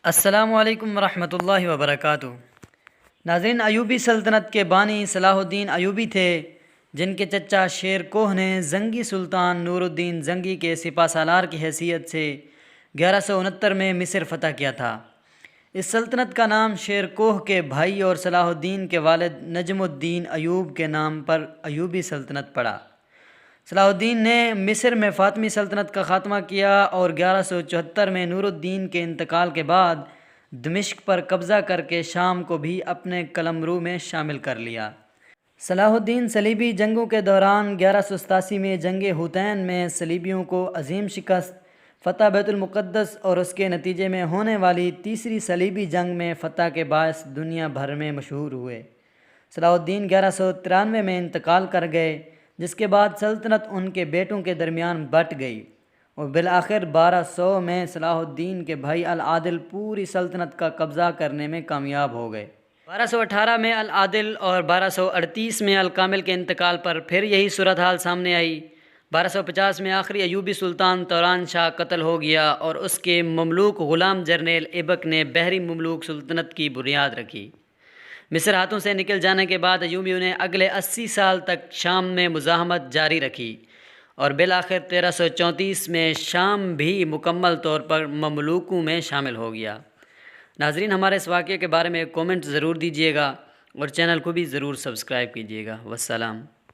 السلام علیکم ورحمۃ اللہ وبرکاتہ۔ ناظرین، ایوبی سلطنت کے بانی صلاح الدین ایوبی تھے، جن کے چچا شیر کوہ نے زنگی سلطان نور الدین زنگی کے سپہ سالار کی حیثیت سے 1169 میں مصر فتح کیا تھا۔ اس سلطنت کا نام شیر کوہ کے بھائی اور صلاح الدین کے والد نجم الدین ایوب کے نام پر ایوبی سلطنت پڑا۔ صلاح الدین نے مصر میں فاطمی سلطنت کا خاتمہ کیا اور 1174 میں نور الدین کے انتقال کے بعد دمشق پر قبضہ کر کے شام کو بھی اپنے قلمرو میں شامل کر لیا۔ صلاح الدین صلیبی جنگوں کے دوران 1187 میں جنگ حطین میں صلیبیوں کو عظیم شکست، فتح بیت المقدس اور اس کے نتیجے میں ہونے والی تیسری صلیبی جنگ میں فتح کے باعث دنیا بھر میں مشہور ہوئے۔ صلاح الدین 1193 میں انتقال کر گئے، جس کے بعد سلطنت ان کے بیٹوں کے درمیان بٹ گئی اور بالآخر 1200 میں صلاح الدین کے بھائی العادل پوری سلطنت کا قبضہ کرنے میں کامیاب ہو گئے۔ 1218 میں العادل اور 1238 میں الکامل کے انتقال پر پھر یہی صورتحال سامنے آئی۔ 1250 میں آخری ایوبی سلطان توران شاہ قتل ہو گیا اور اس کے مملوک غلام جرنیل ایبک نے بحری مملوک سلطنت کی بنیاد رکھی۔ مصر ہاتھوں سے نکل جانے کے بعد ایوبیوں نے اگلے 80 سال تک شام میں مزاحمت جاری رکھی اور بالآخر 1334 میں شام بھی مکمل طور پر مملوکوں میں شامل ہو گیا۔ ناظرین، ہمارے اس واقعے کے بارے میں کومنٹ ضرور دیجیے گا اور چینل کو بھی ضرور سبسکرائب کیجیے گا۔ والسلام۔